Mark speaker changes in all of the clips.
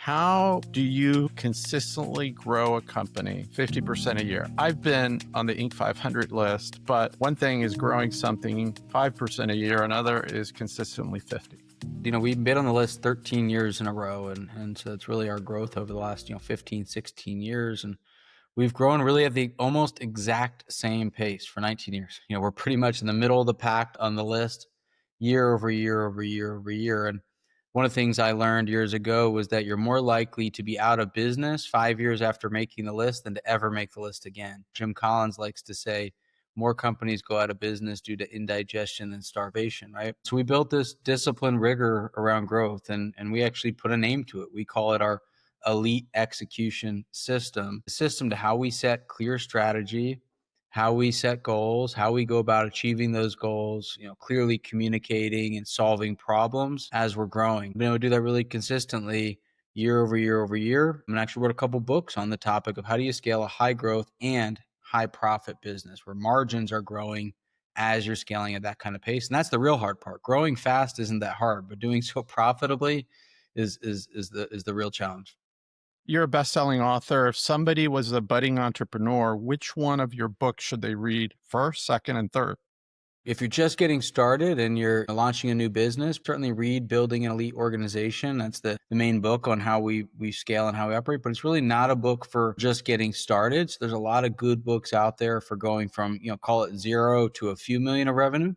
Speaker 1: How do you consistently grow a company 50% a year? I've been on the Inc. 500 list, but one thing is growing something 5% a year, another is consistently 50.
Speaker 2: We've been on the list 13 years in a row, and so it's really our growth over the last, 15, 16 years. And we've grown really at the almost exact same pace for 19 years. We're pretty much in the middle of the pack on the list year over year over year over year. And one of the things I learned years ago was that you're more likely to be out of business 5 years after making the list than to ever make the list again. Jim Collins likes to say, more companies go out of business due to indigestion than starvation, right? So we built this disciplined rigor around growth, and we actually put a name to it. We call it our elite execution system, a system to how we set clear strategy, how we set goals, how we go about achieving those goals, clearly communicating and solving problems as we're growing. We do that really consistently year over year over year. And actually wrote a couple books on the topic of how do you scale a high growth and high profit business where margins are growing as you're scaling at that kind of pace. And that's the real hard part. Growing fast isn't that hard, but doing so profitably is the real challenge.
Speaker 1: You're a best-selling author. If somebody was a budding entrepreneur, which one of your books should they read first, second, and third?
Speaker 2: If you're just getting started and you're launching a new business, certainly read Building an Elite Organization. That's the main book on how we scale and how we operate, but it's really not a book for just getting started. So there's a lot of good books out there for going from, call it zero to a few million of revenue.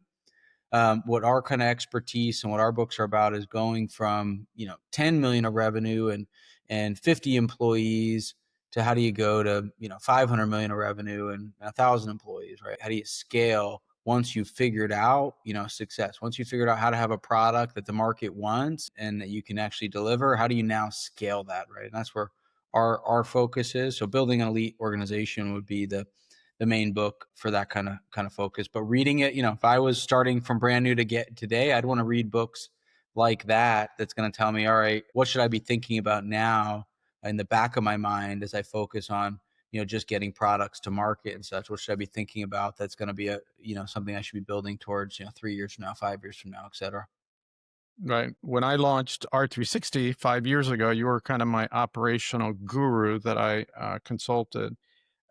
Speaker 2: What our kind of expertise and what our books are about is going from, 10 million of revenue and 50 employees to how do you go to, 500 million of revenue and 1,000 employees, right? How do you scale once you've figured out, success? Once you figured out how to have a product that the market wants and that you can actually deliver, how do you now scale that, right? And that's where our focus is. So building an elite organization would be the main book for that kind of focus. But reading it, if I was starting from brand new to get today, I'd want to read books like that. That's going to tell me, all right, what should I be thinking about now in the back of my mind as I focus on, just getting products to market and such? What should I be thinking about that's going to be something I should be building towards, 3 years from now, 5 years from now, et cetera.
Speaker 1: Right. When I launched R360 5 years ago, you were kind of my operational guru that I consulted.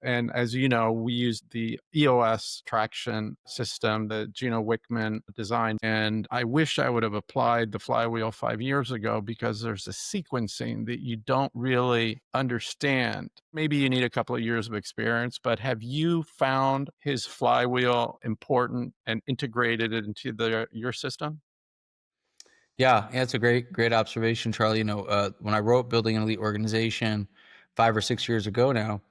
Speaker 1: And as you know, we used the EOS traction system that Gino Wickman designed. And I wish I would have applied the Flywheel 5 years ago because there's a sequencing that you don't really understand. Maybe you need a couple of years of experience, but have you found his Flywheel important and integrated it into your system?
Speaker 2: Yeah, it's a great observation, Charlie. When I wrote Building an Elite Organization 5 or 6 years ago now,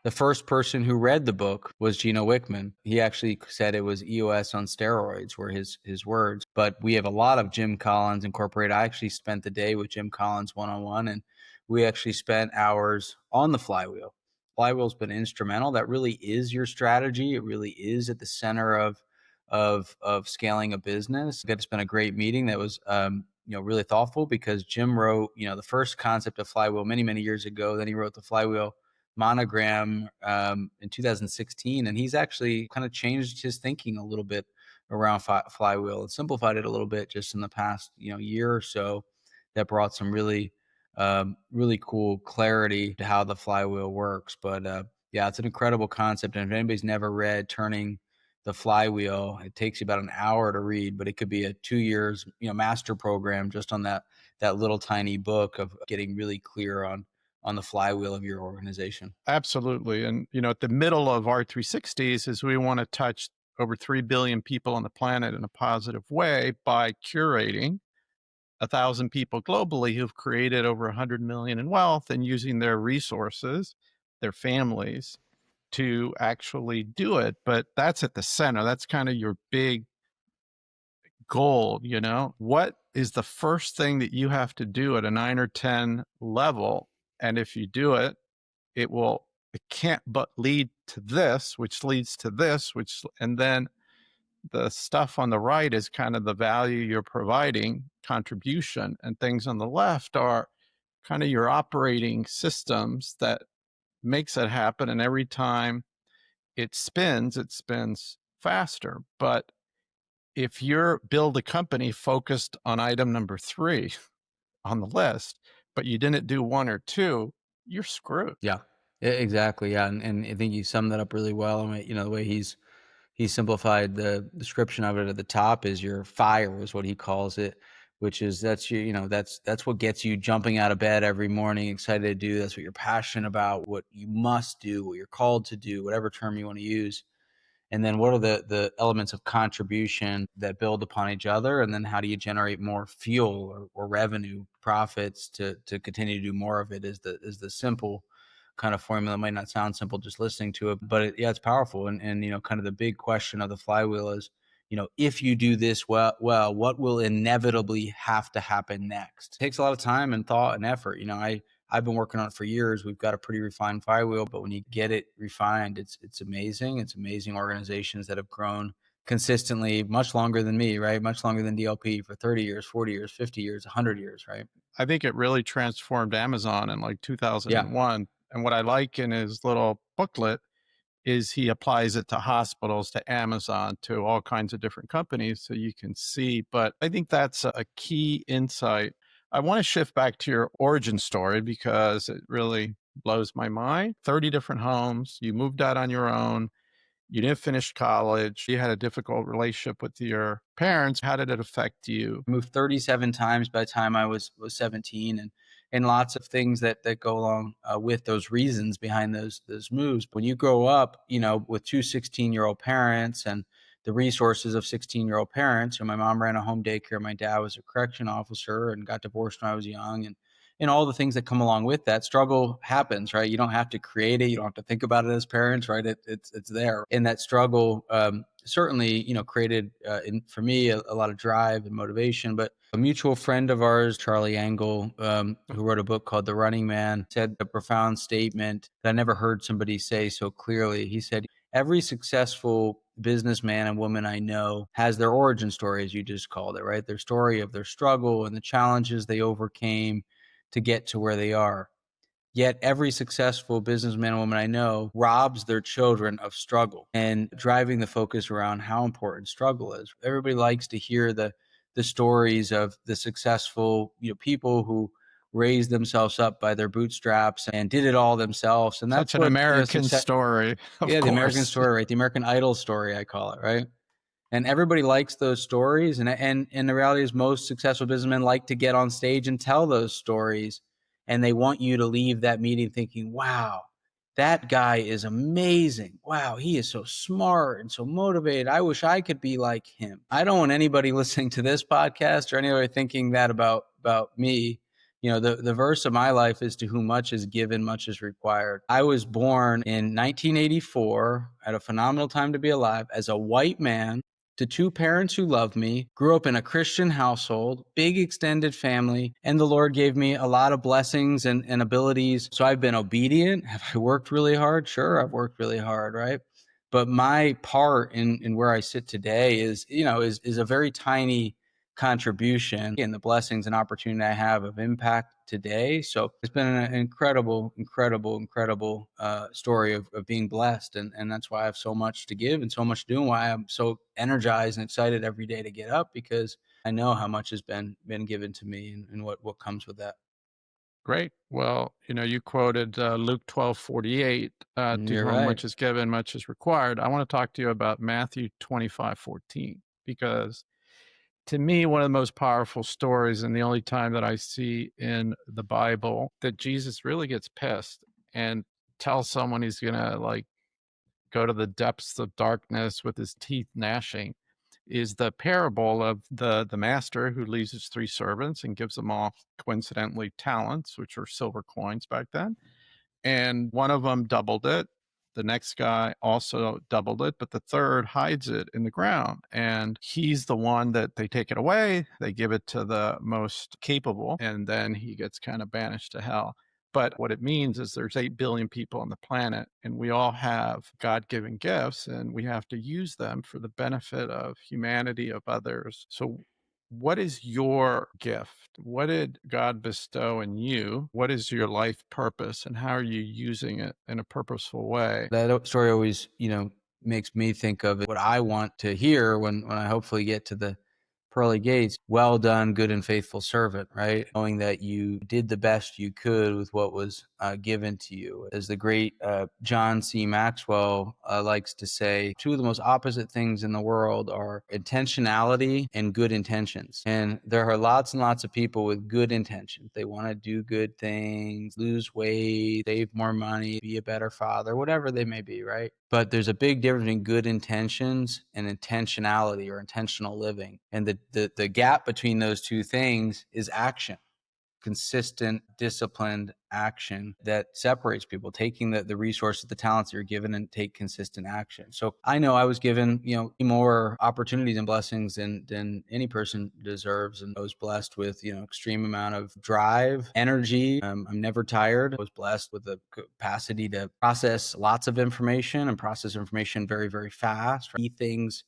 Speaker 2: the first person who read the book was Gino Wickman. He actually said it was EOS on steroids were his words. But we have a lot of Jim Collins incorporated. I actually spent the day with Jim Collins one-on-one, and we actually spent hours on the Flywheel. Flywheel's been instrumental. That really is your strategy. It really is at the center of scaling a business. It's been a great meeting that was really thoughtful because Jim wrote the first concept of Flywheel many years ago. Then he wrote the Flywheel monogram in 2016, and he's actually kind of changed his thinking a little bit around Flywheel and simplified it a little bit just in the past year or so. That brought some really cool clarity to how the Flywheel works. But yeah, it's an incredible concept, and if anybody's never read Turning the Flywheel, it takes you about an hour to read, but it could be a 2 years master program just on that little tiny book of getting really clear on the flywheel of your organization.
Speaker 1: Absolutely. And, at the middle of R360s is we want to touch over 3 billion people on the planet in a positive way by curating 1,000 people globally who've created over 100 million in wealth and using their resources, their families, to actually do it. But that's at the center. That's kind of your big goal. What is the first thing that you have to do at a 9 or 10 level? And if you do it, it can't but lead to this, which leads to this, and then the stuff on the right is kind of the value you're providing, contribution, and things on the left are kind of your operating systems that makes it happen. And every time it spins faster. But if you're build a company focused on item number 3 on the list, but you didn't do one or two, you're screwed.
Speaker 2: Yeah, exactly. Yeah, and I think you summed that up really well. I mean, the way he simplified the description of it at the top is your fire is what he calls it, which is that's that's what gets you jumping out of bed every morning, excited to do. That's what you're passionate about, what you must do, what you're called to do, whatever term you want to use. And then what are the elements of contribution that build upon each other? And then how do you generate more fuel or revenue profits to continue to do more of it is the simple kind of formula. It might not sound simple just listening to it, but yeah, it's powerful. And kind of the big question of the flywheel is, if you do this well, what will inevitably have to happen next? It takes a lot of time and thought and effort. I've been working on it for years. We've got a pretty refined flywheel, but when you get it refined, it's amazing. It's amazing organizations that have grown consistently much longer than me, right? Much longer than DLP for 30 years, 40 years, 50 years, 100 years, right?
Speaker 1: I think it really transformed Amazon in like
Speaker 2: Yeah.
Speaker 1: 2001. And what I like in his little booklet is he applies it to hospitals, to Amazon, to all kinds of different companies so you can see. But I think that's a key insight. I want to shift back to your origin story because it really blows my mind. 30 different homes, you moved out on your own, you didn't finish college, you had a difficult relationship with your parents. How did it affect you?
Speaker 2: Moved 37 times by the time I was 17, and lots of things that go along with those reasons behind those moves. When you grow up, with two 16-year-old parents and the resources of 16-year-old parents, and my mom ran a home daycare, my dad was a correction officer and got divorced when I was young, and all the things that come along with that. Struggle happens, right? You don't have to create it. You don't have to think about it as parents, right? It's there. And that struggle certainly, created for me a lot of drive and motivation. But a mutual friend of ours, Charlie Angle, who wrote a book called The Running Man, said a profound statement that I never heard somebody say so clearly. He said, every successful businessman and woman I know has their origin story, as you just called it, right? Their story of their struggle and the challenges they overcame to get to where they are. Yet every successful businessman and woman I know robs their children of struggle and driving the focus around how important struggle is. Everybody likes to hear the stories of the successful, people who raised themselves up by their bootstraps and did it all themselves. And
Speaker 1: Such
Speaker 2: that's
Speaker 1: an
Speaker 2: what,
Speaker 1: American
Speaker 2: success.
Speaker 1: story, of
Speaker 2: Yeah, the American
Speaker 1: course.
Speaker 2: story, right? The American Idol story, I call it, right? And everybody likes those stories. And the reality is most successful businessmen like to get on stage and tell those stories. And they want you to leave that meeting thinking, wow, that guy is amazing. Wow, he is so smart and so motivated. I wish I could be like him. I don't want anybody listening to this podcast or anybody thinking that about me. The verse of my life is, to whom much is given, much is required. I was born in 1984 at a phenomenal time to be alive as a white man to two parents who loved me, grew up in a Christian household, big extended family, and the Lord gave me a lot of blessings and abilities. So I've been obedient. Have I worked really hard? Sure, I've worked really hard, right? But my part in where I sit today is a very tiny contribution in the blessings and opportunity I have of impact today. So it's been an incredible, incredible, incredible story of being blessed. And that's why I have so much to give and so much to do, and why I'm so energized and excited every day to get up, because I know how much has been given to me and what comes with that.
Speaker 1: Great. Well, you quoted Luke 12:48, to
Speaker 2: You're
Speaker 1: whom
Speaker 2: right.
Speaker 1: much is given, much is required. I want to talk to you about Matthew 25:14, because to me, one of the most powerful stories, and the only time that I see in the Bible that Jesus really gets pissed and tells someone he's going to like go to the depths of darkness with his teeth gnashing, is the parable of the master who leaves his three servants and gives them all coincidentally talents, which were silver coins back then. And one of them doubled it. The next guy also doubled it, but the third hides it in the ground. And he's the one that they take it away. They give it to the most capable, and then he gets kind of banished to hell. But what it means is there's 8 billion people on the planet, and we all have God given gifts, and we have to use them for the benefit of humanity, of others. So, what is your gift? What did God bestow in you? What is your life purpose, and how are you using it in a purposeful way?
Speaker 2: That story always, makes me think of what I want to hear when I hopefully get to the pearly gates, well done, good and faithful servant, right? Knowing that you did the best you could with what was given to you. As the great John C. Maxwell likes to say, two of the most opposite things in the world are intentionality and good intentions. And there are lots and lots of people with good intentions. They want to do good things, lose weight, save more money, be a better father, whatever they may be, right? But there's a big difference between good intentions and intentionality or intentional living. And the gap between those two things is action, consistent, disciplined action that separates people, taking the resources, the talents that you're given and take consistent action. So I know I was given, more opportunities and blessings than any person deserves. And I was blessed with, extreme amount of drive, energy. I'm never tired. I was blessed with the capacity to process lots of information and process information very, very fast, see things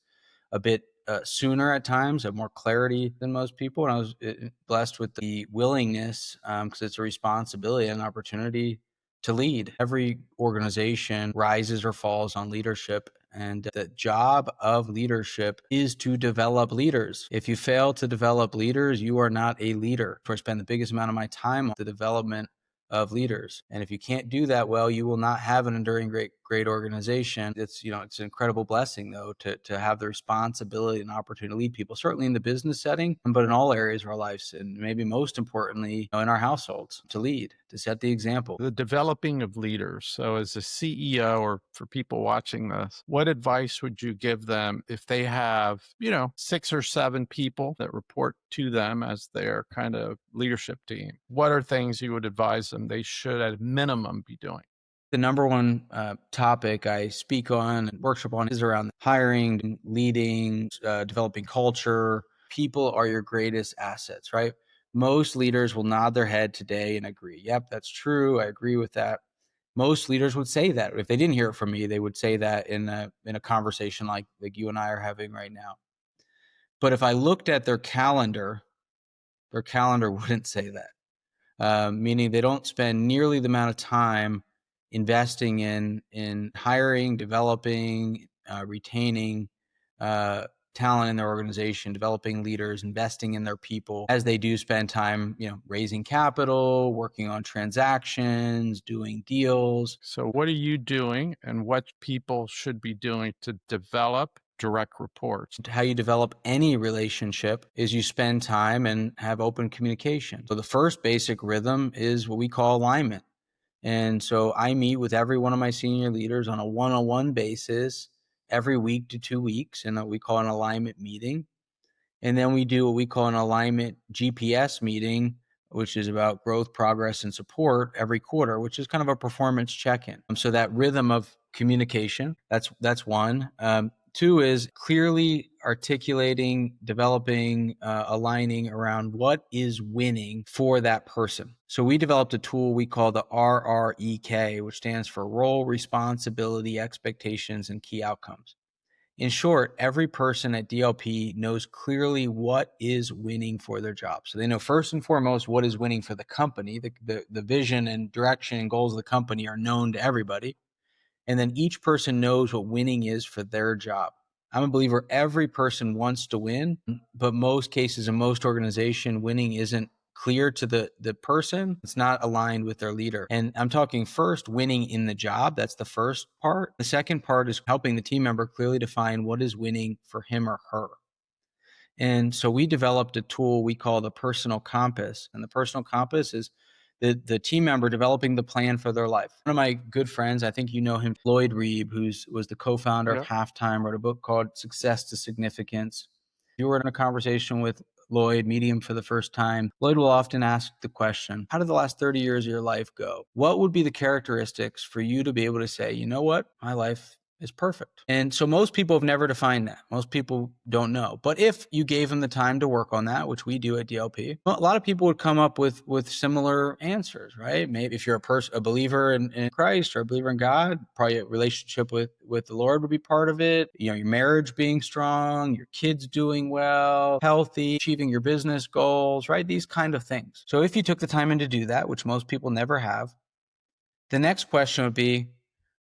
Speaker 2: a bit sooner at times, have more clarity than most people. And I was blessed with the willingness, because it's a responsibility and an opportunity to lead. Every organization rises or falls on leadership. And the job of leadership is to develop leaders. If you fail to develop leaders, you are not a leader. So I spend the biggest amount of my time on the development of leaders. And if you can't do that well, you will not have an enduring great organization. It's it's an incredible blessing though to have the responsibility and opportunity to lead people, certainly in the business setting, but in all areas of our lives, and maybe most importantly in our households, to lead, to set the example.
Speaker 1: The developing of leaders. So as a CEO, or for people watching this, what advice would you give them if they have, 6 or 7 people that report to them as their kind of leadership team? What are things you would advise them they should at a minimum be doing?
Speaker 2: The number one topic I speak on and workshop on is around hiring, leading, developing culture. People are your greatest assets, right? Most leaders will nod their head today and agree. Yep, that's true. I agree with that. Most leaders would say that. If they didn't hear it from me, they would say that in a conversation like you and I are having right now. But if I looked at their calendar wouldn't say that. Meaning they don't spend nearly the amount of time investing in hiring, developing, retaining talent in their organization, developing leaders, investing in their people, as they do spend time, raising capital, working on transactions, doing deals.
Speaker 1: So what are you doing, and what people should be doing to develop direct reports?
Speaker 2: How you develop any relationship is you spend time and have open communication. So the first basic rhythm is what we call alignment. And so I meet with every one of my senior leaders on a one-on-one basis every week to 2 weeks, and we call an alignment meeting. And then we do what we call an alignment GPS meeting, which is about growth, progress, and support every quarter, which is kind of a performance check-in. So that rhythm of communication, that's one. Two is clearly articulating, developing, aligning around what is winning for that person. So we developed a tool we call the RREK, which stands for role, responsibility, expectations, and key outcomes. In short, every person at DLP knows clearly what is winning for their job. So they know first and foremost what is winning for the company. The vision and direction and goals of the company are known to everybody. And then each person knows what winning is for their job. I'm a believer every person wants to win, but most cases in most organization, winning isn't clear to the person. It's not aligned with their leader. And I'm talking first winning in the job. That's the first part. The second part is helping the team member clearly define what is winning for him or her. And so we developed a tool we call the personal compass. And the personal compass is the team member developing the plan for their life. One of my good friends, I think you know him, Lloyd Reeb, was the co-founder of Halftime, wrote a book called Success to Significance. If you were in a conversation with Lloyd, meet him for the first time, Lloyd will often ask the question, how did the last 30 years of your life go? What would be the characteristics for you to be able to say, you know what, my life is perfect? And so most people have never defined that. Most people don't know. But if you gave them the time to work on that, which we do at DLP, well, a lot of people would come up with similar answers, right? Maybe if you're a believer in Christ or a believer in God, probably a relationship with the Lord would be part of it. Your marriage being strong, your kids doing well, healthy, achieving your business goals, right? These kind of things. So if you took the time in to do that, which most people never have, the next question would be,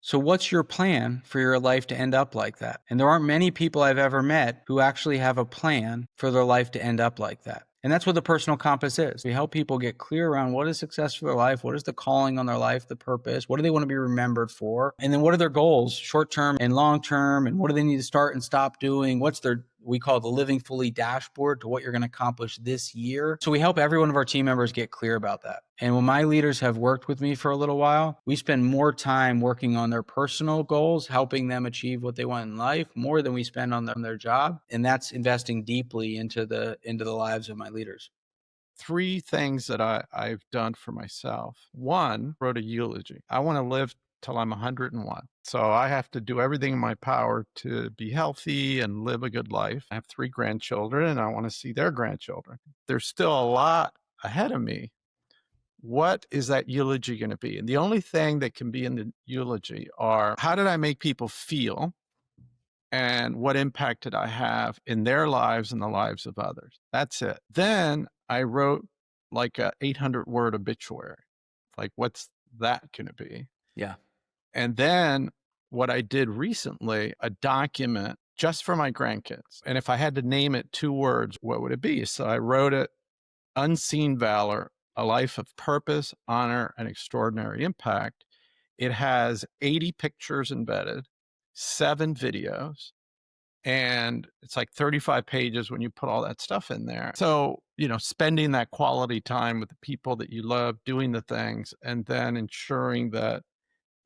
Speaker 2: So what's your plan for your life to end up like that? And there aren't many people I've ever met who actually have a plan for their life to end up like that. And that's what the personal compass is. We help people get clear around what is success for their life, what is the calling on their life, the purpose, what do they want to be remembered for, and then what are their goals, short term and long term, and what do they need to start and stop doing? What's their, we call it the living fully dashboard to what you're going to accomplish this year. So we help every one of our team members get clear about that. And when my leaders have worked with me for a little while, we spend more time working on their personal goals, helping them achieve what they want in life, more than we spend on their job. And that's investing deeply into the lives of my leaders.
Speaker 1: 3 things that I've done for myself. One, wrote a eulogy. I want to live till I'm 101. So I have to do everything in my power to be healthy and live a good life. I have 3 grandchildren and I want to see their grandchildren. There's still a lot ahead of me. What is that eulogy going to be? And the only thing that can be in the eulogy are, how did I make people feel? And what impact did I have in their lives and the lives of others? That's it. Then I wrote like a 800-word obituary. Like, what's that going to be?
Speaker 2: Yeah.
Speaker 1: And then what I did recently, a document just for my grandkids. And if I had to name it 2 words, what would it be? So I wrote it, Unseen Valor, a life of purpose, honor, and extraordinary impact. It has 80 pictures embedded, 7 videos, and it's like 35 pages when you put all that stuff in there. So, spending that quality time with the people that you love, doing the things, and then ensuring that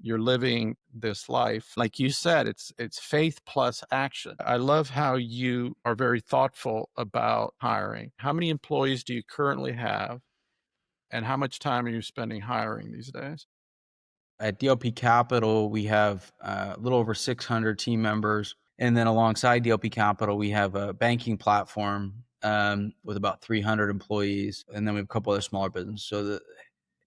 Speaker 1: you're living this life. Like you said, it's faith plus action. I love how you are very thoughtful about hiring. How many employees do you currently have? And how much time are you spending hiring these days?
Speaker 2: At DLP Capital, we have a little over 600 team members. And then alongside DLP Capital, we have a banking platform with about 300 employees. And then we have a couple other smaller businesses. So the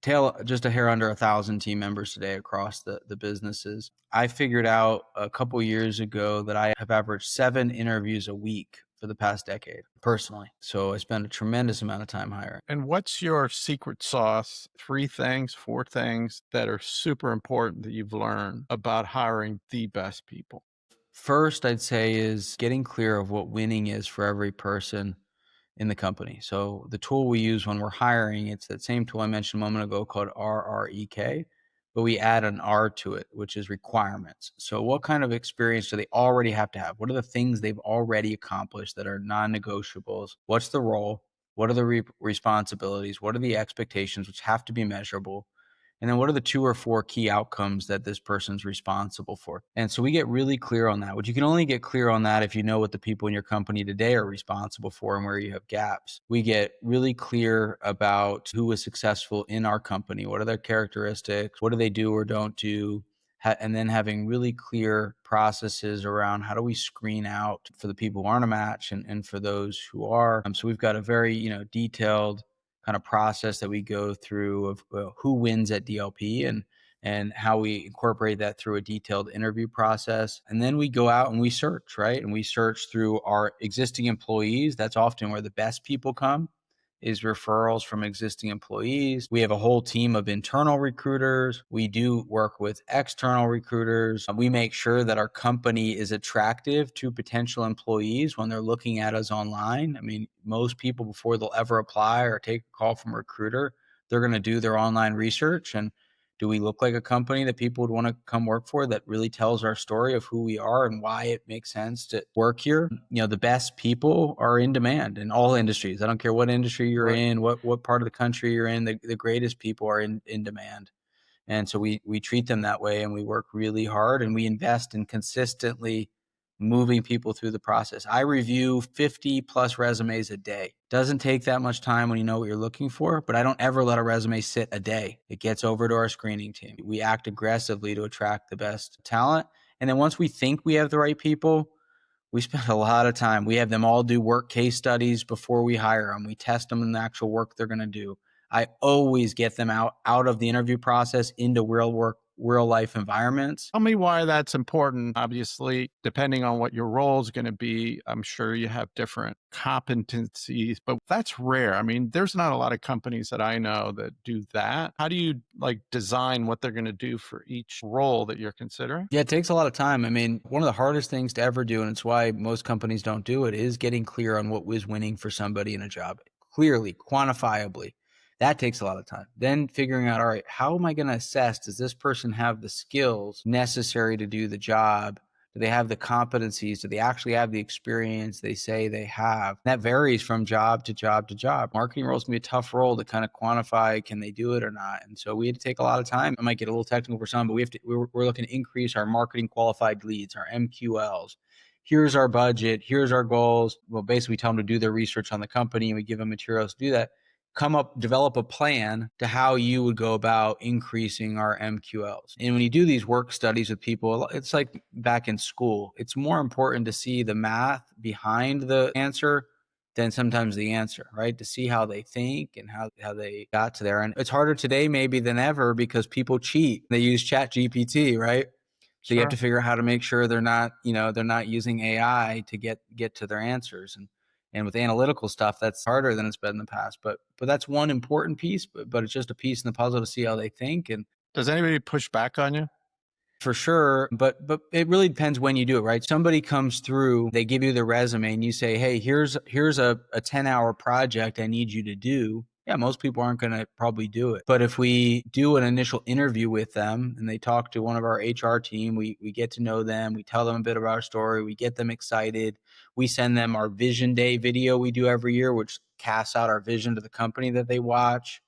Speaker 2: tail, just a hair under 1,000 team members today across the businesses. I figured out a couple years ago that I have averaged 7 interviews a week for the past decade personally. So I spend a tremendous amount of time hiring.
Speaker 1: And what's your secret sauce? 3 things, 4 things that are super important that you've learned about hiring the best people?
Speaker 2: First, I'd say is getting clear of what winning is for every person in the company. So the tool we use when we're hiring, it's that same tool I mentioned a moment ago called RREK, but we add an R to it, which is requirements. So what kind of experience do they already have to have? What are the things they've already accomplished that are non-negotiables? What's the role? What are the responsibilities? What are the expectations, which have to be measurable? And then what are the 2 or 4 key outcomes that this person's responsible for? And so we get really clear on that, which you can only get clear on that if you know what the people in your company today are responsible for and where you have gaps. We get really clear about who was successful in our company. What are their characteristics? What do they do or don't do? And then having really clear processes around how do we screen out for the people who aren't a match and for those who are. So we've got a very, detailed kind of process that we go through of who wins at DLP and how we incorporate that through a detailed interview process. And then we go out and we search, right? And we search through our existing employees. That's often where the best people come, is referrals from existing employees. We have a whole team of internal recruiters. We do work with external recruiters. We make sure that our company is attractive to potential employees when they're looking at us online. I mean, most people, before they'll ever apply or take a call from a recruiter, they're going to do their online research. And do we look like a company that people would want to come work for, that really tells our story of who we are and why it makes sense to work here? The best people are in demand in all industries. I don't care what industry you're
Speaker 1: Right.
Speaker 2: in, what part of the country you're in, the greatest people are in demand. And so we treat them that way, and we work really hard, and we invest in consistently moving people through the process. I review 50 plus resumes a day. Doesn't take that much time when you know what you're looking for, but I don't ever let a resume sit a day. It gets over to our screening team. We act aggressively to attract the best talent. And then once we think we have the right people, we spend a lot of time. We have them all do work case studies before we hire them. We test them in the actual work they're going to do. I always get them out of the interview process into real real life environments.
Speaker 1: Tell me why that's important. Obviously, depending on what your role is going to be, I'm sure you have different competencies, but that's rare. I mean, there's not a lot of companies that I know that do that. How do you like design what they're going to do for each role that you're considering?
Speaker 2: Yeah, it takes a lot of time. I mean, one of the hardest things to ever do, and it's why most companies don't do it, is getting clear on what was winning for somebody in a job. Clearly, quantifiably. That takes a lot of time. Then figuring out, all right, how am I going to assess? Does this person have the skills necessary to do the job? Do they have the competencies? Do they actually have the experience they say they have? That varies from job to job to job. Marketing roles can be a tough role to kind of quantify, can they do it or not? And so we had to take a lot of time. I might get a little technical for some, but we're looking to increase our marketing qualified leads, our MQLs. Here's our budget. Here's our goals. Well, basically we tell them to do their research on the company and we give them materials to do that. Develop a plan to how you would go about increasing our MQLs. And when you do these work studies with people, it's like back in school. It's more important to see the math behind the answer than sometimes the answer, right? To see how they think and how they got to there. And it's harder today maybe than ever because people cheat. They use Chat GPT, right? So you have
Speaker 1: Sure.
Speaker 2: to figure out how to make sure they're not using AI to get to their answers. And with analytical stuff, that's harder than it's been in the past. But that's one important piece, but it's just a piece in the puzzle to see how they think. And
Speaker 1: Does anybody push back on you?
Speaker 2: for sure, but it really depends when you do it, right? Somebody comes through, they give you the resume and you say, hey, here's a 10-hour project I need you to do. Yeah, most people aren't going to probably do it. But if we do an initial interview with them and they talk to one of our HR team, we get to know them, we tell them a bit about our story, we get them excited. We send them our Vision Day video we do every year, which casts out our vision to the company that they watch.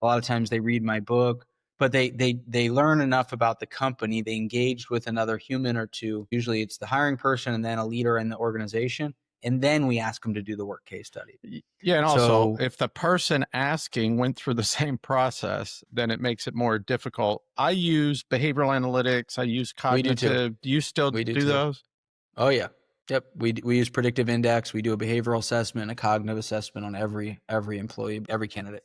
Speaker 2: A lot of times they read my book, but they learn enough about the company. They engaged with another human or two. Usually it's the hiring person and then a leader in the organization. And then we ask them to do the work case study.
Speaker 1: Yeah. And also,
Speaker 2: So
Speaker 1: if the person asking went through the same process, then it makes it more difficult. I use behavioral analytics. I use
Speaker 2: we do too.
Speaker 1: cognitive. Do you still
Speaker 2: We do
Speaker 1: do
Speaker 2: too.
Speaker 1: those?
Speaker 2: Oh yeah. Yep. We use predictive index. We do a behavioral assessment and a cognitive assessment on every employee, every candidate.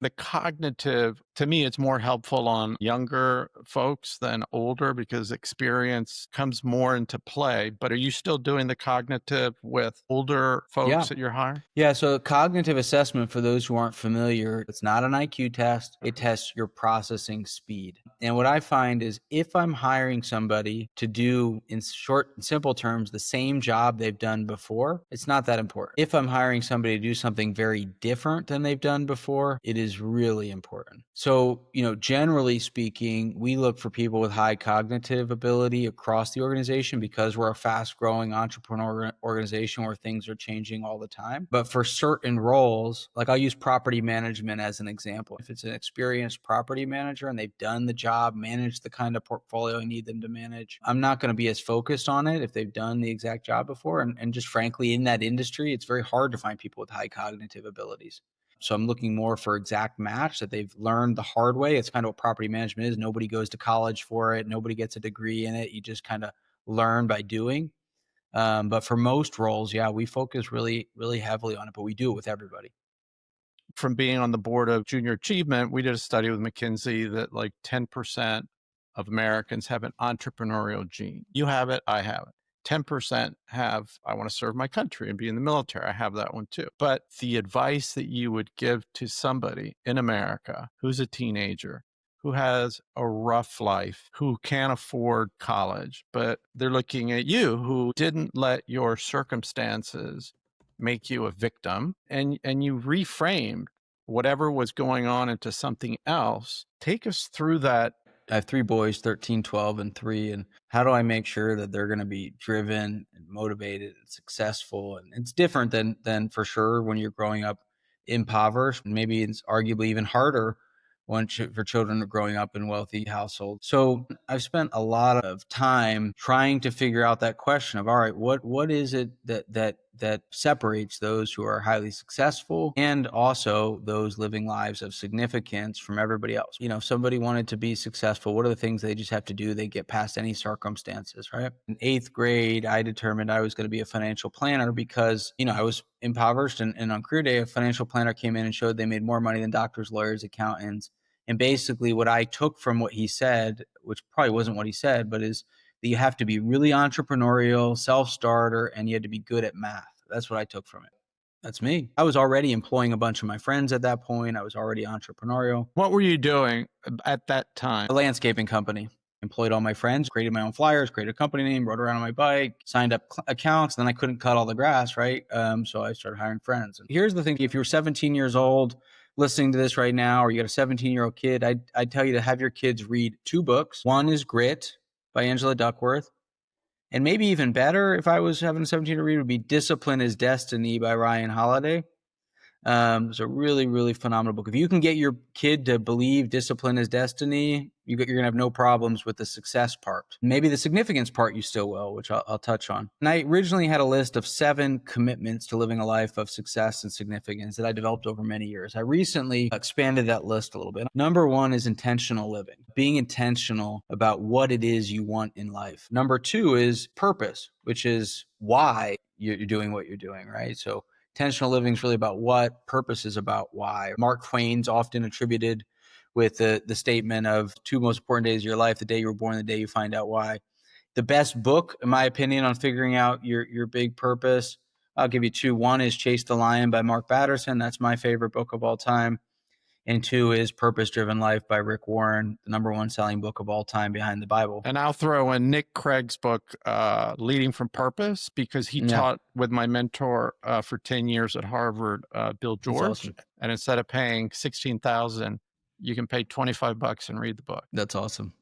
Speaker 1: The cognitive, to me, it's more helpful on younger folks than older because experience comes more into play. But are you still doing the cognitive with older
Speaker 2: Yeah.
Speaker 1: folks that you're hiring?
Speaker 2: Yeah, so cognitive assessment, for those who aren't familiar, it's not an IQ test. It tests your processing speed. And what I find is if I'm hiring somebody to do, in short and simple terms, the same job they've done before, it's not that important. If I'm hiring somebody to do something very different than they've done before, it is really important. So, generally speaking, we look for people with high cognitive ability across the organization because we're a fast-growing entrepreneur organization where things are changing all the time. But for certain roles, like I'll use property management as an example. If it's an experienced property manager and they've done the job, managed the kind of portfolio I need them to manage, I'm not going to be as focused on it if they've done the exact job before. And just frankly, in that industry, it's very hard to find people with high cognitive abilities. So I'm looking more for exact match that they've learned the hard way. It's kind of what property management is. Nobody goes to college for it. Nobody gets a degree in it. You just kind of learn by doing. But for most roles, yeah, we focus really, really heavily on it, but we do it with everybody.
Speaker 1: From being on the board of Junior Achievement, we did a study with McKinsey that like 10% of Americans have an entrepreneurial gene. You have it, I have it. 10% have, I want to serve my country and be in the military. I have that one too. But the advice that you would give to somebody in America who's a teenager, who has a rough life, who can't afford college, but they're looking at you who didn't let your circumstances make you a victim and you reframed whatever was going on into something else. Take us through that.
Speaker 2: I have 3 boys, 13, 12, and 3. And how do I make sure that they're going to be driven and motivated and successful? And it's different than for sure when you're growing up impoverished. Maybe it's arguably even harder for children growing up in wealthy households. So I've spent a lot of time trying to figure out that question of, all right, what is it that separates those who are highly successful and also those living lives of significance from everybody else? If somebody wanted to be successful, what are the things they just have to do? They get past any circumstances, right? In 8th grade, I determined I was going to be a financial planner because, I was impoverished. And on career day, a financial planner came in and showed they made more money than doctors, lawyers, accountants. And basically what I took from what he said which probably wasn't what he said, but is that you have to be really entrepreneurial, self-starter, and you had to be good at math. That's what I took from it. That's me. I was already employing a bunch of my friends at that point. I was already entrepreneurial.
Speaker 1: What were you doing at that time?
Speaker 2: A landscaping company. Employed all my friends, created my own flyers, created a company name, rode around on my bike, signed up accounts. Then I couldn't cut all the grass, right? So I started hiring friends. And here's the thing. If you're 17 years old listening to this right now, or you got a 17-year-old kid, I'd tell you to have your kids read 2 books. One is Grit by Angela Duckworth. And maybe even better, if I was having a 17-year-old read, would be Discipline is Destiny by Ryan Holiday. It's a really, really phenomenal book. If you can get your kid to believe discipline is destiny, you're going to have no problems with the success part. Maybe the significance part you still will, which I'll touch on. And I originally had a list of 7 commitments to living a life of success and significance that I developed over many years. I recently expanded that list a little bit. Number 1 is intentional living, being intentional about what it is you want in life. Number 2 is purpose, which is why you're doing what you're doing, right? So intentional living is really about what, purpose is about why. Mark Twain's often attributed with the statement of 2 most important days of your life, the day you were born, the day you find out why. The best book, in my opinion, on figuring out your big purpose, I'll give you 2. 1 is Chase the Lion by Mark Batterson. That's my favorite book of all time. And 2 is Purpose Driven Life by Rick Warren, the number 1 selling book of all time behind the Bible.
Speaker 1: And I'll throw in Nick Craig's book, Leading from Purpose, because he taught with my mentor for 10 years at Harvard, Bill George.
Speaker 2: Awesome.
Speaker 1: And instead of paying $16,000, you can pay $25 and read the book.
Speaker 2: That's awesome.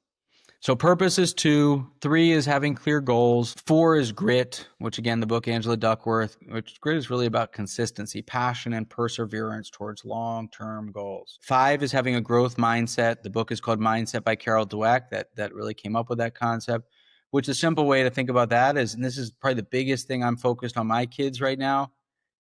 Speaker 2: So purpose is 2, 3 is having clear goals, 4 is grit, which again, the book Angela Duckworth, which grit is really about consistency, passion, and perseverance towards long-term goals. 5 is having a growth mindset. The book is called Mindset by Carol Dweck that really came up with that concept, which a simple way to think about that is, and this is probably the biggest thing I'm focused on my kids right now,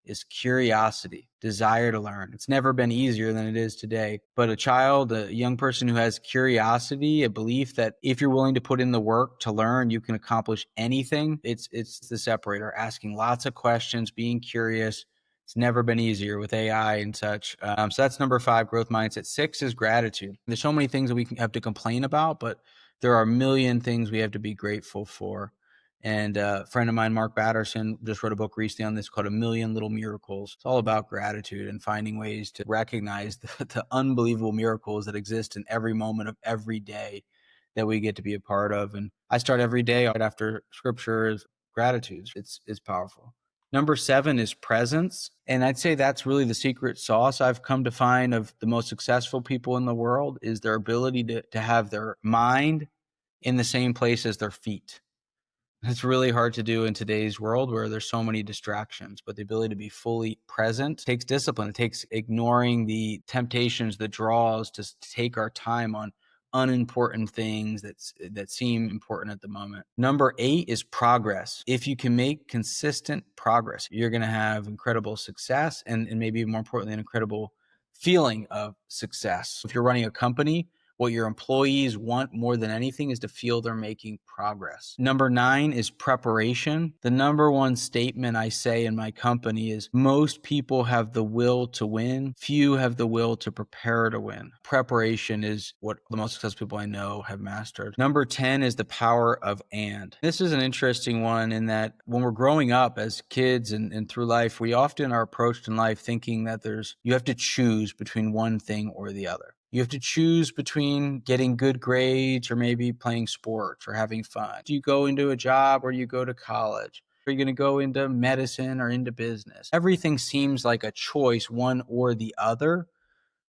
Speaker 2: is curiosity, desire to learn. It's never been easier than it is today. But a child, a young person who has curiosity, a belief that if you're willing to put in the work to learn, you can accomplish anything, it's the separator. Asking lots of questions, being curious. It's never been easier with AI and such. So that's number 5, growth mindset. 6 is gratitude. There's so many things that we have to complain about, but there are a million things we have to be grateful for. And a friend of mine, Mark Batterson, just wrote a book recently on this called A Million Little Miracles. It's all about gratitude and finding ways to recognize the unbelievable miracles that exist in every moment of every day that we get to be a part of. And I start every day right after scripture is gratitude. It's powerful. Number 7 is presence. And I'd say that's really the secret sauce I've come to find of the most successful people in the world is their ability to have their mind in the same place as their feet. It's really hard to do in today's world where there's so many distractions, but the ability to be fully present takes discipline. It takes ignoring the temptations, the draws to take our time on unimportant things that seem important at the moment. Number 8 is progress. If you can make consistent progress, you're going to have incredible success and maybe more importantly, an incredible feeling of success. If you're running a company, what your employees want more than anything is to feel they're making progress. Number 9 is preparation. The number 1 statement I say in my company is most people have the will to win. Few have the will to prepare to win. Preparation is what the most successful people I know have mastered. Number 10 is the power of and. This is an interesting one in that when we're growing up as kids and through life, we often are approached in life thinking that you have to choose between one thing or the other. You have to choose between getting good grades or maybe playing sports or having fun. Do you go into a job or you go to college? Are you going to go into medicine or into business? Everything seems like a choice, one or the other,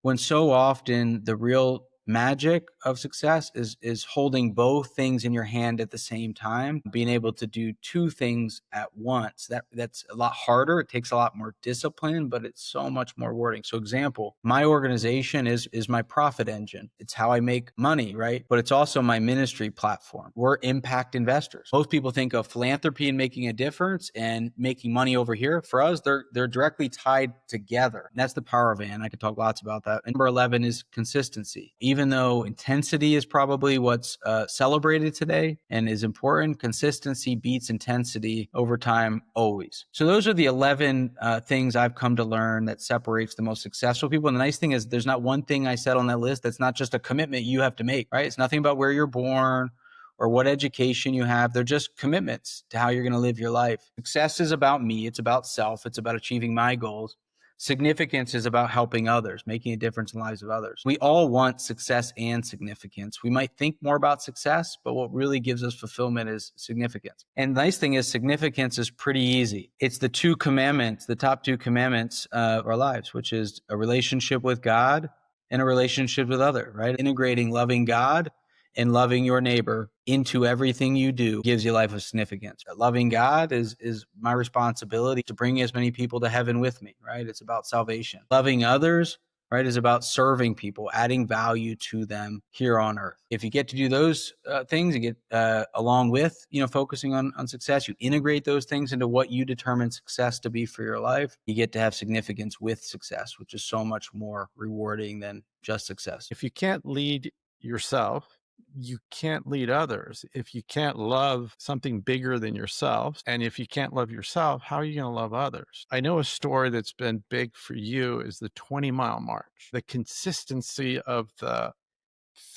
Speaker 2: when so often the real magic of success is holding both things in your hand at the same time, being able to do 2 things at once. That's a lot harder. It takes a lot more discipline, but it's so much more rewarding. So example, my organization is my profit engine. It's how I make money, right? But it's also my ministry platform. We're impact investors. Most people think of philanthropy and making a difference and making money over here. For us, they're directly tied together. And that's the power of and. I could talk lots about that. And number 11 is consistency. Even even though intensity is probably what's celebrated today and is important, consistency beats intensity over time always. So those are the 11 things I've come to learn that separates the most successful people. And the nice thing is there's not one thing I said on that list that's not just a commitment you have to make, right? It's nothing about where you're born or what education you have. They're just commitments to how you're going to live your life. Success is about me. It's about self. It's about achieving my goals. Significance is about helping others, making a difference in the lives of others. We all want success and significance. We might think more about success, but what really gives us fulfillment is significance. And the nice thing is significance is pretty easy. It's the two commandments, the top two commandments of our lives, which is a relationship with God and a relationship with others, right? Integrating loving God and loving your neighbor into everything you do gives you a life of significance. Loving God is my responsibility to bring as many people to heaven with me, right? It's about salvation. Loving others, right, is about serving people, adding value to them here on earth. If you get to do those things, you get along with, focusing on success, you integrate those things into what you determine success to be for your life, you get to have significance with success, which is so much more rewarding than just success.
Speaker 1: If you can't lead yourself, you can't lead others. If you can't love something bigger than yourself, and if you can't love yourself, how are you going to love others? I know a story that's been big for you is the 20-mile march. The consistency of the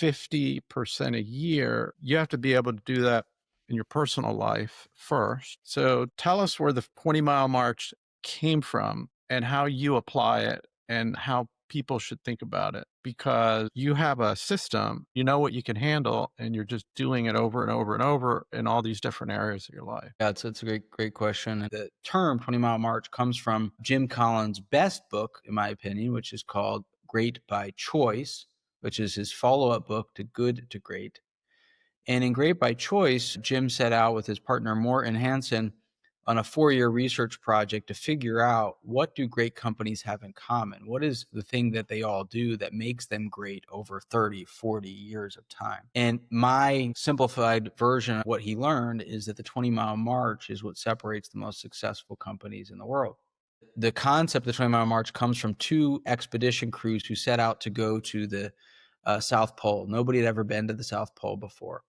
Speaker 1: 50% a year, you have to be able to do that in your personal life first. So tell us where the 20-mile march came from and how you apply it and how people should think about it, because you have a system, you know what you can handle, and you're just doing it over and over and over in all these different areas of your life.
Speaker 2: Yeah, it's a great question. The term 20-mile march comes from Jim Collins' best book, in my opinion, which is called Great by Choice, which is his follow-up book to Good to Great. And in Great by Choice, Jim set out with his partner Morton Hansen on a 4-year research project to figure out, what do great companies have in common? What is the thing that they all do that makes them great over 30, 40 years of time? And my simplified version of what he learned is that the 20-mile march is what separates the most successful companies in the world. The concept of the 20-mile march comes from 2 expedition crews who set out to go to the South Pole. Nobody had ever been to the South Pole before.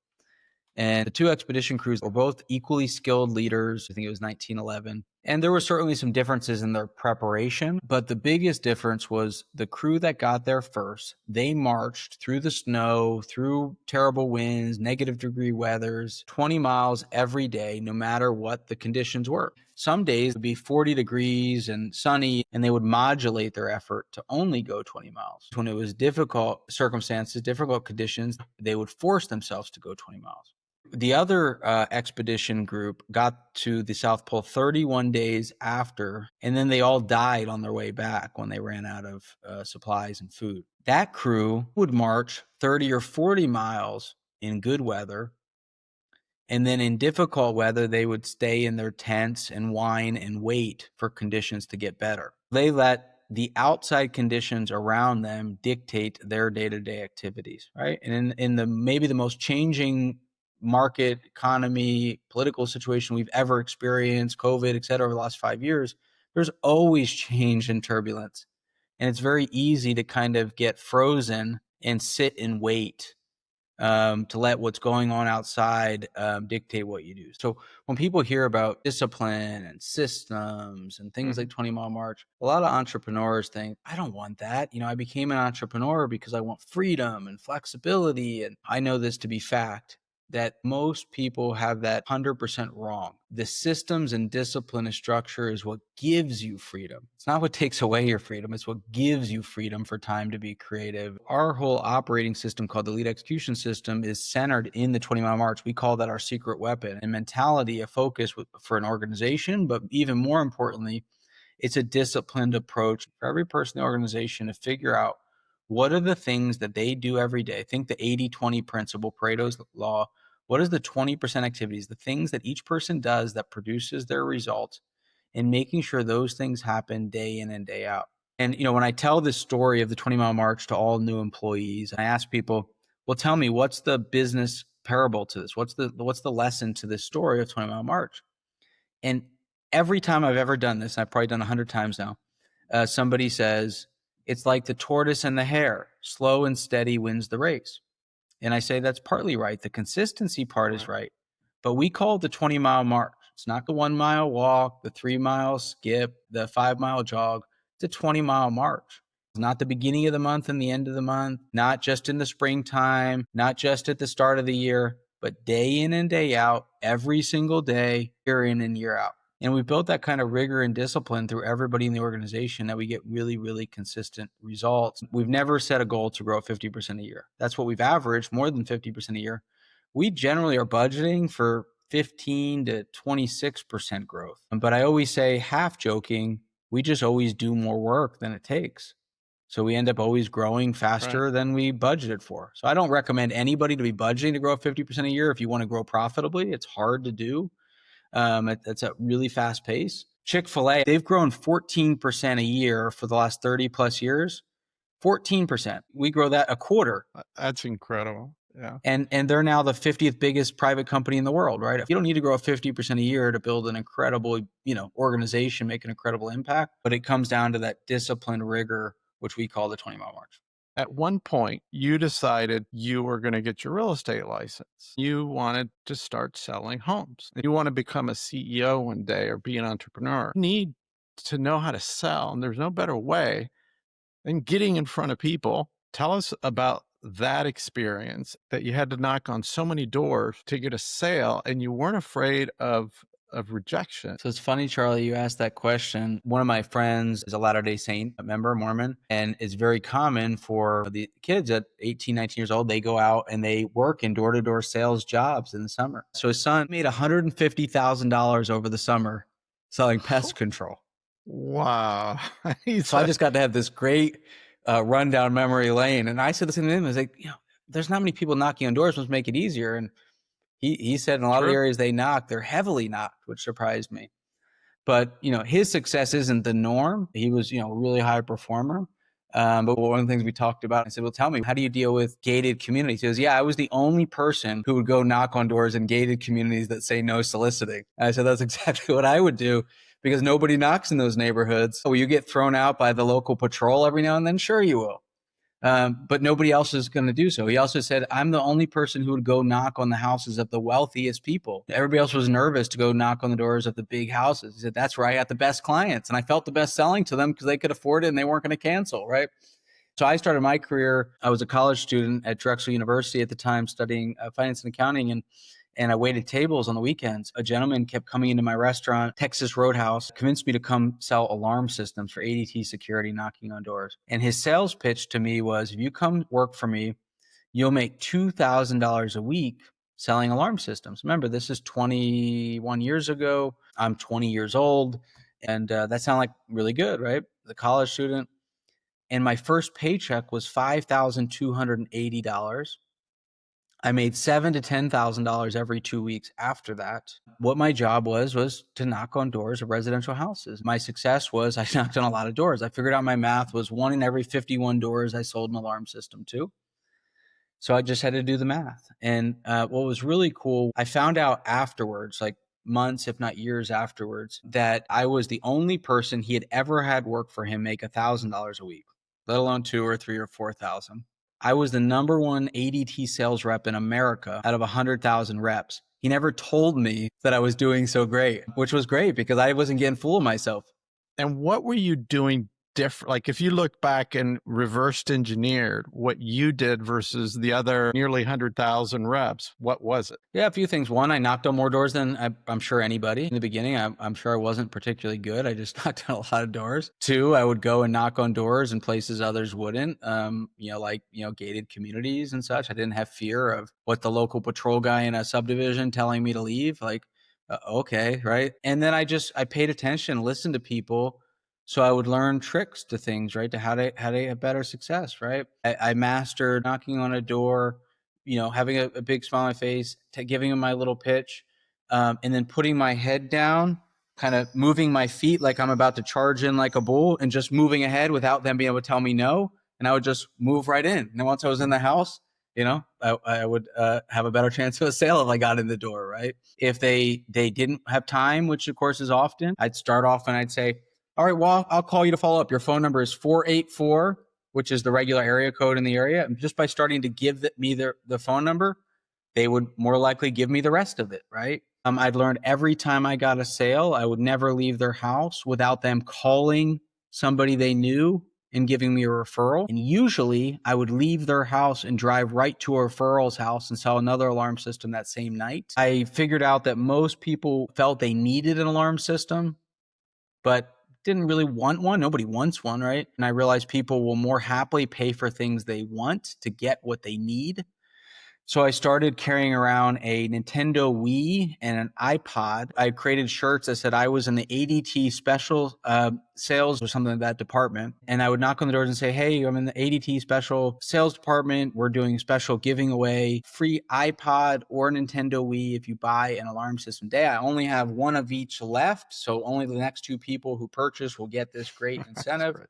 Speaker 2: And the 2 expedition crews were both equally skilled leaders. I think it was 1911. And there were certainly some differences in their preparation, but the biggest difference was the crew that got there first. They marched through the snow, through terrible winds, negative-degree weathers, 20 miles every day, no matter what the conditions were. Some days it would be 40 degrees and sunny, and they would modulate their effort to only go 20 miles. When it was difficult circumstances, difficult conditions, they would force themselves to go 20 miles. The other expedition group got to the South Pole 31 days after, and then they all died on their way back when they ran out of supplies and food. That crew would march 30 or 40 miles in good weather, and then in difficult weather, they would stay in their tents and whine and wait for conditions to get better. They let the outside conditions around them dictate their day-to-day activities, right? And in the maybe the most changing market, economy, political situation we've ever experienced, COVID, et cetera, over the last 5 years, there's always change and turbulence. And it's very easy to kind of get frozen and sit and wait to let what's going on outside dictate what you do. So when people hear about discipline and systems and things like 20-mile march, a lot of entrepreneurs think, I don't want that. I became an entrepreneur because I want freedom and flexibility. And I know this to be fact, that most people have that 100% wrong. The systems and discipline and structure is what gives you freedom. It's not what takes away your freedom. It's what gives you freedom for time to be creative. Our whole operating system, called the lead execution system, is centered in the 20-mile march. We call that our secret weapon. And mentality, a focus for an organization, but even more importantly, it's a disciplined approach for every person in the organization to figure out what are the things that they do every day. Think the 80-20 principle, Pareto's law. What is the 20% activities, the things that each person does that produces their results, and making sure those things happen day in and day out. And, when I tell this story of the 20-mile march to all new employees, I ask people, well, tell me, what's the business parable to this? What's the lesson to this story of 20-mile march? And every time I've ever done this, I've probably done 100 times now, somebody says, it's like the tortoise and the hare. slow and steady wins the race. And I say that's partly right. The consistency part is right. But we call it the 20-mile march. It's not the 1-mile walk, the 3-mile skip, the 5-mile jog. It's a 20-mile march. It's not the beginning of the month and the end of the month, not just in the springtime, not just at the start of the year, but day in and day out, every single day, year in and year out. And we built that kind of rigor and discipline through everybody in the organization that we get really, really consistent results. We've never set a goal to grow 50% a year. That's what we've averaged, more than 50% a year. We generally are budgeting for 15 to 26% growth. But I always say, half joking, we just always do more work than it takes. So we end up always growing faster than we budgeted for. So I don't recommend anybody to be budgeting to grow 50% a year if you want to grow profitably. It's hard to do. It's a really fast pace. Chick-fil-A, they've grown 14% a year for the last 30 plus years. 14%. We grow that a quarter.
Speaker 1: That's incredible. Yeah.
Speaker 2: And they're now the 50th biggest private company in the world, right? You don't need to grow 50% a year to build an incredible, organization, make an incredible impact, but it comes down to that discipline, rigor, which we call the 20-mile march.
Speaker 1: At one point, you decided you were going to get your real estate license. You wanted to start selling homes. You want to become a CEO one day or be an entrepreneur. You need to know how to sell, and there's no better way than getting in front of people. Tell us about that experience that you had to knock on so many doors to get a sale, and you weren't afraid of rejection.
Speaker 2: So it's funny, Charlie, you asked that question. One of my friends is a Latter-day Saint, a member, Mormon, and it's very common for the kids at 18, 19 years old, they go out and they work in door-to-door sales jobs in the summer. So his son made $150,000 over the summer selling pest control.
Speaker 1: Wow.
Speaker 2: So I just got to have this great run down memory lane. And I said the same thing. I was like, there's not many people knocking on doors. Let's make it easier. And he said in a lot of the areas they knock, they're heavily knocked, which surprised me. But, his success isn't the norm. He was, a really high performer. But one of the things we talked about, I said, well, tell me, how do you deal with gated communities? He goes, I was the only person who would go knock on doors in gated communities that say no soliciting. And I said, that's exactly what I would do, because nobody knocks in those neighborhoods. Will you get thrown out by the local patrol every now and then? Sure you will. But nobody else is going to do so. He also said, I'm the only person who would go knock on the houses of the wealthiest people. Everybody else was nervous to go knock on the doors of the big houses. He said, that's where I got the best clients. And I felt the best selling to them because they could afford it and they weren't going to cancel, right? So I started my career. I was a college student at Drexel University at the time, studying finance and accounting. And I waited tables on the weekends. A gentleman kept coming into my restaurant, Texas Roadhouse, convinced me to come sell alarm systems for ADT security, knocking on doors. And his sales pitch to me was, if you come work for me, you'll make $2,000 a week selling alarm systems. Remember, this is 21 years ago. I'm 20 years old. And that sounded like really good, right? The college student. And my first paycheck was $5,280. I made $7,000 to $10,000 every 2 weeks after that. What my job was to knock on doors of residential houses. My success was I knocked on a lot of doors. I figured out my math was 1 in every 51 doors I sold an alarm system to. So I just had to do the math. And what was really cool, I found out afterwards, like months, if not years afterwards, that I was the only person he had ever had work for him make $1,000 a week, let alone 2 or 3 or 4,000. I was the number one ADT sales rep in America out of 100,000 reps. He never told me that I was doing so great, which was great because I wasn't getting full of myself.
Speaker 1: And what were you doing different? Like if you look back and reversed engineered what you did versus the other nearly 100,000 reps, what was it?
Speaker 2: Yeah, a few things. One, I knocked on more doors than I'm sure anybody. In the beginning, I'm sure I wasn't particularly good. I just knocked on a lot of doors. 2, I would go and knock on doors in places others wouldn't, gated communities and such. I didn't have fear of what the local patrol guy in a subdivision telling me to leave. Okay, right? And then I paid attention, listened to people. So I would learn tricks to things, right? To how to have better success, right? I mastered knocking on a door, having a big smile on my face, giving them my little pitch, and then putting my head down, kind of moving my feet like I'm about to charge in like a bull and just moving ahead without them being able to tell me no. And I would just move right in. And then once I was in the house, I would have a better chance of a sale if I got in the door, right? If they didn't have time, which of course is often, I'd start off and I'd say, all right, well, I'll call you to follow up. Your phone number is 484 which is the regular area code in the area. And just by starting to give me the phone number, they would more likely give me the rest of it, right? I'd learned every time I got a sale, I would never leave their house without them calling somebody they knew and giving me a referral. And usually I would leave their house and drive right to a referral's house and sell another alarm system that same night. I figured out that most people felt they needed an alarm system, but didn't really want one. Nobody wants one, right? And I realized people will more happily pay for things they want to get what they need. So I started carrying around a Nintendo Wii and an iPod. I created shirts that said I was in the ADT special sales or something like that department. And I would knock on the doors and say, hey, I'm in the ADT special sales department. We're doing special giving away free iPod or Nintendo Wii if you buy an alarm system today. I only have one of each left. So only the next 2 people who purchase will get this great incentive.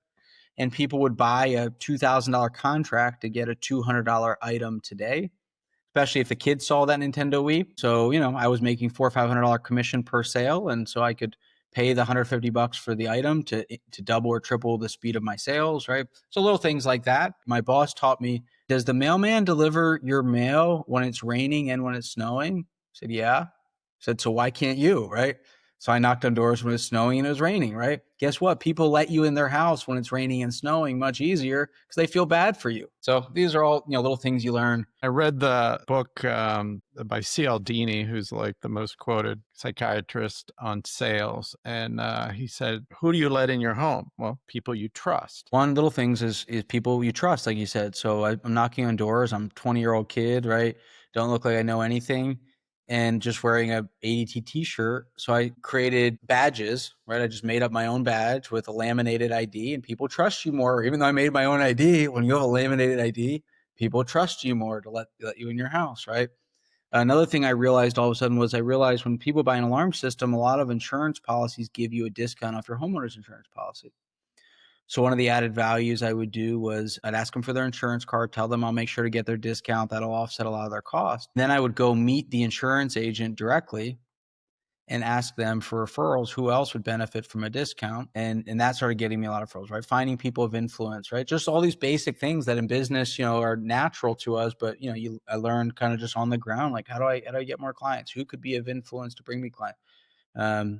Speaker 2: And people would buy a $2,000 contract to get a $200 item today, especially if the kids saw that Nintendo Wii. So, I was making $400 or $500 commission per sale. And so I could pay the $150 for the item to double or triple the speed of my sales, right? So little things like that. My boss taught me, does the mailman deliver your mail when it's raining and when it's snowing? I said, yeah. I said, so why can't you, right? So I knocked on doors when it was snowing and it was raining, right? Guess what? People let you in their house when it's raining and snowing much easier because they feel bad for you. So these are all, little things you learn.
Speaker 1: I read the book by C.L. Deeney, who's like the most quoted psychiatrist on sales. And he said, who do you let in your home? Well, people you trust.
Speaker 2: One little things is people you trust, like you said. So I'm knocking on doors. I'm a 20-year-old kid, right? Don't look like I know anything. And just wearing a ADT t-shirt. So I created badges, right? I just made up my own badge with a laminated ID, and people trust you more. Even though I made my own ID, when you have a laminated ID, people trust you more to let you in your house, right? Another thing I realized all of a sudden was when people buy an alarm system, a lot of insurance policies give you a discount off your homeowner's insurance policy. So one of the added values I would do was I'd ask them for their insurance card, tell them I'll make sure to get their discount. That'll offset a lot of their costs. Then I would go meet the insurance agent directly and ask them for referrals, who else would benefit from a discount. And that started getting me a lot of referrals, right? Finding people of influence, right? Just all these basic things that in business, are natural to us, but I learned kind of just on the ground, like how do I get more clients? Who could be of influence to bring me clients?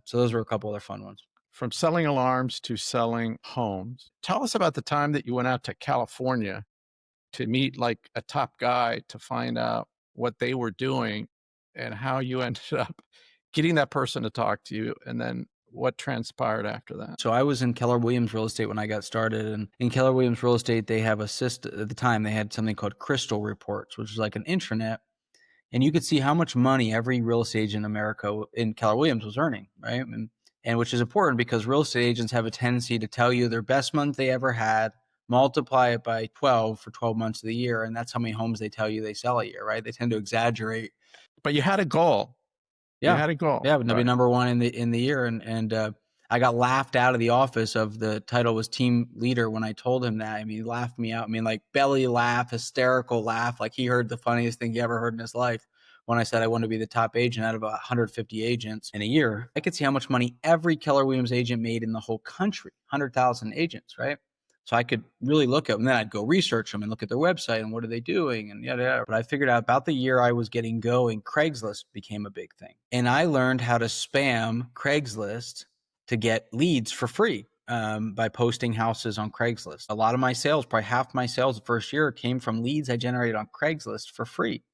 Speaker 2: So those were a couple other fun ones.
Speaker 1: From selling alarms to selling homes. Tell us about the time that you went out to California to meet like a top guy to find out what they were doing and how you ended up getting that person to talk to you, and then what transpired after that.
Speaker 2: So I was in Keller Williams Real Estate when I got started. And in Keller Williams Real Estate, they have a system. At the time, they had something called Crystal Reports, which is like an intranet. And you could see how much money every real estate agent in America in Keller Williams was earning, right? And which is important because real estate agents have a tendency to tell you their best month they ever had, multiply it by 12 for 12 months of the year. And that's how many homes they tell you they sell a year, right? They tend to exaggerate.
Speaker 1: But you had a goal.
Speaker 2: Yeah.
Speaker 1: You had a goal.
Speaker 2: Yeah, to be number one in the year. And I got laughed out of the office of the title was team leader when I told him that. I mean, he laughed me out. I mean, like belly laugh, hysterical laugh. Like he heard the funniest thing he ever heard in his life when I said I wanted to be the top agent out of 150 agents in a year. I could see how much money every Keller Williams agent made in the whole country, 100,000 agents, right? So I could really look at them. And then I'd go research them and look at their website and what are they doing and yada, yada. But I figured out about the year I was getting going, Craigslist became a big thing. And I learned how to spam Craigslist to get leads for free by posting houses on Craigslist. A lot of my sales, probably half my sales the first year, came from leads I generated on Craigslist for free.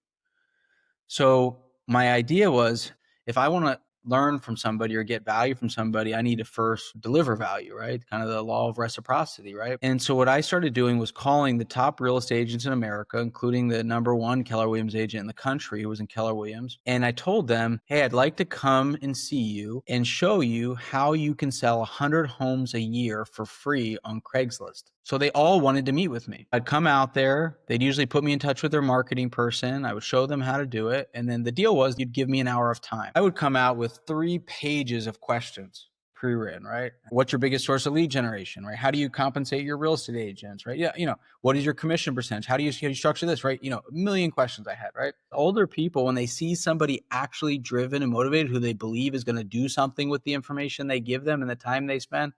Speaker 2: So my idea was if I want to learn from somebody or get value from somebody, I need to first deliver value, right? Kind of the law of reciprocity, right? And so what I started doing was calling the top real estate agents in America, including the number one Keller Williams agent in the country who was in Keller Williams. And I told them, hey, I'd like to come and see you and show you how you can sell 100 homes a year for free on Craigslist. So they all wanted to meet with me. I'd come out there. They'd usually put me in touch with their marketing person. I would show them how to do it. And then the deal was you'd give me an hour of time. I would come out with 3 pages of questions pre-written, right? What's your biggest source of lead generation, right? How do you compensate your real estate agents, right? Yeah, what is your commission percentage? How do you structure this, right? A million questions I had, right? Older people, when they see somebody actually driven and motivated who they believe is going to do something with the information they give them and the time they spend,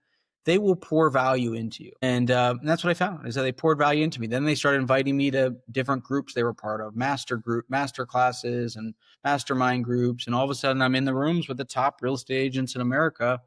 Speaker 2: they will pour value into you. And that's what I found, is that they poured value into me. Then they started inviting me to different groups they were part of, master classes and mastermind groups. And all of a sudden I'm in the rooms with the top real estate agents in America.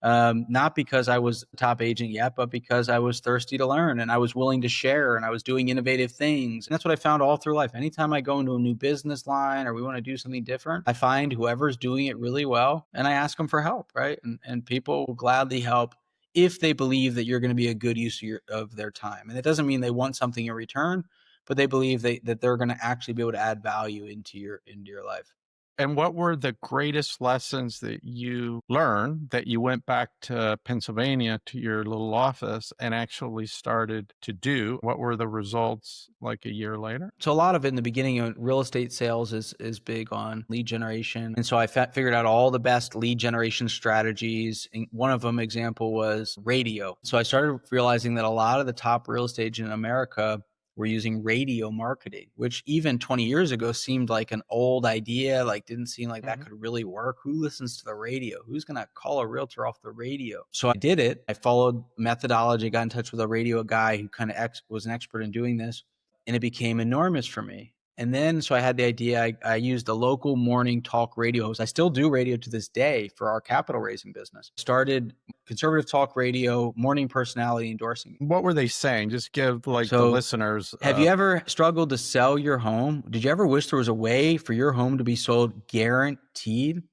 Speaker 2: Not because I was a top agent yet, but because I was thirsty to learn and I was willing to share and I was doing innovative things. And that's what I found all through life. Anytime I go into a new business line or we want to do something different, I find whoever's doing it really well and I ask them for help, right? And people will gladly help if they believe that you're going to be a good use of their time. And it doesn't mean they want something in return, but they believe that they're going to actually be able to add value into your life.
Speaker 1: And what were the greatest lessons that you learned that you went back to Pennsylvania to your little office and actually started to do? What were the results like a year later?
Speaker 2: So a lot of it in the beginning, real estate sales is big on lead generation. And so I figured out all the best lead generation strategies. And one of them example was radio. So I started realizing that a lot of the top real estate agents in America were using radio marketing, which even 20 years ago seemed like an old idea, like didn't seem like that could really work. Who listens to the radio? Who's going to call a realtor off the radio? So I did it. I followed methodology, got in touch with a radio guy who kind of was an expert in doing this, and it became enormous for me. And then, so I had the idea, I used a local morning talk radio host. I still do radio to this day for our capital raising business. Started conservative talk radio, morning personality endorsing.
Speaker 1: What were they saying? Just give the listeners.
Speaker 2: Have you ever struggled to sell your home? Did you ever wish there was a way for your home to be sold guaranteed?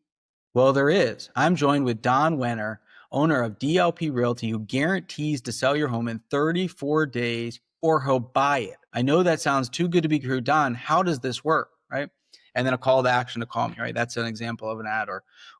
Speaker 2: Well, there is. I'm joined with Don Wenner, owner of DLP Realty, who guarantees to sell your home in 34 days or he'll buy it. I know that sounds too good to be true. Don, how does this work, right? And then a call to action to call me, right? That's an example of an ad.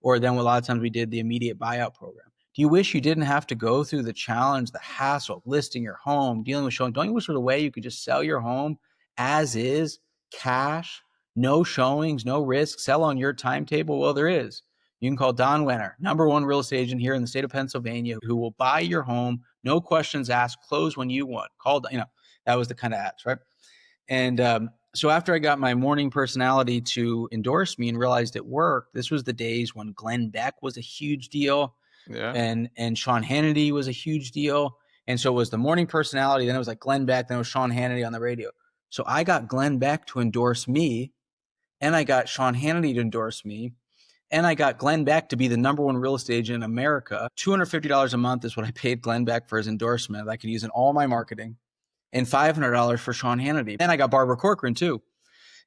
Speaker 2: Or then a lot of times we did the immediate buyout program. Do you wish you didn't have to go through the challenge, the hassle of listing your home, dealing with showing? Don't you wish there was a way you could just sell your home as is, cash, no showings, no risk, sell on your timetable? Well, there is. You can call Don Wenner, #1 real estate agent here in the state of Pennsylvania, who will buy your home, no questions asked, close when you want. That was the kind of ads, right? And so after I got my morning personality to endorse me and realized it worked, this was the days when Glenn Beck was a huge deal.
Speaker 1: Yeah.
Speaker 2: And Sean Hannity was a huge deal. And so it was the morning personality, then it was like Glenn Beck, then it was Sean Hannity on the radio. So I got Glenn Beck to endorse me, and I got Sean Hannity to endorse me, and I got Glenn Beck to be the #1 real estate agent in America. $250 a month is what I paid Glenn Beck for his endorsement. I could use in all my marketing, and $500 for Sean Hannity. Then I got Barbara Corcoran too.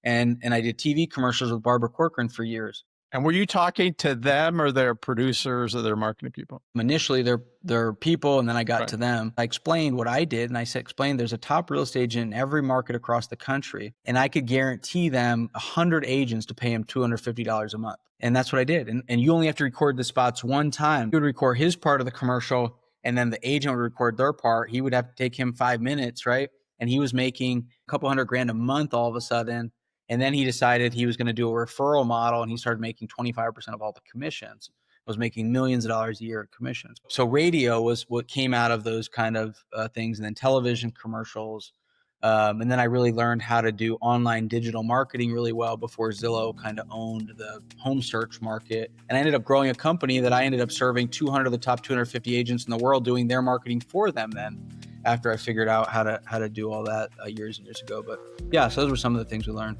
Speaker 2: And I did TV commercials with Barbara Corcoran for years.
Speaker 1: And were you talking to them or their producers or their marketing people?
Speaker 2: Initially, they're people, and then I got to them. I explained what I did, and I explained there's a top real estate agent in every market across the country, and I could guarantee them 100 agents to pay him $250 a month. And that's what I did. And you only have to record the spots one time. He would record his part of the commercial, and then the agent would record their part. He would have to take him 5 minutes, right? And he was making a couple $100,000 a month all of a sudden. And then he decided he was going to do a referral model, and he started making 25% of all the commissions. Was making millions of dollars a year in commissions. So radio was what came out of those kind of things, and then television commercials. And then I really learned how to do online digital marketing really well before Zillow kind of owned the home search market. And I ended up growing a company that I ended up serving 200 of the top 250 agents in the world, doing their marketing for them then, after I figured out how to do all that years and years ago. But yeah, so those were some of the things we learned.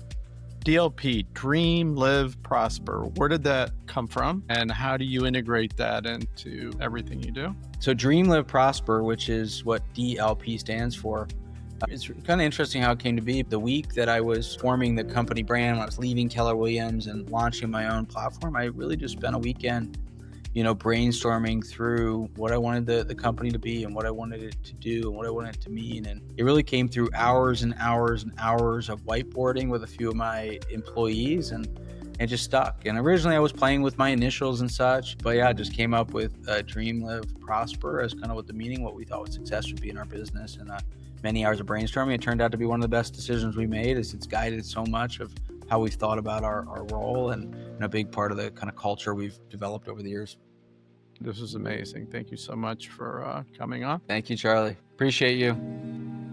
Speaker 1: DLP, Dream, Live, Prosper. Where did that come from? And how do you integrate that into everything you do?
Speaker 2: So Dream, Live, Prosper, which is what DLP stands for. It's kind of interesting how it came to be. The week that I was forming the company brand, when I was leaving Keller Williams and launching my own platform, I really just spent a weekend brainstorming through what I wanted the company to be and what I wanted it to do and what I wanted it to mean. And it really came through hours and hours and hours of whiteboarding with a few of my employees, and it just stuck. And originally I was playing with my initials and such, but yeah, I just came up with Dream, Live, Prosper as kind of what the meaning, what we thought what success would be in our business. And many hours of brainstorming, it turned out to be one of the best decisions we made, as it's guided so much of how we've thought about our role and a big part of the kind of culture we've developed over the years.
Speaker 1: This is amazing. Thank you so much for coming on.
Speaker 2: Thank you, Charlie. Appreciate you.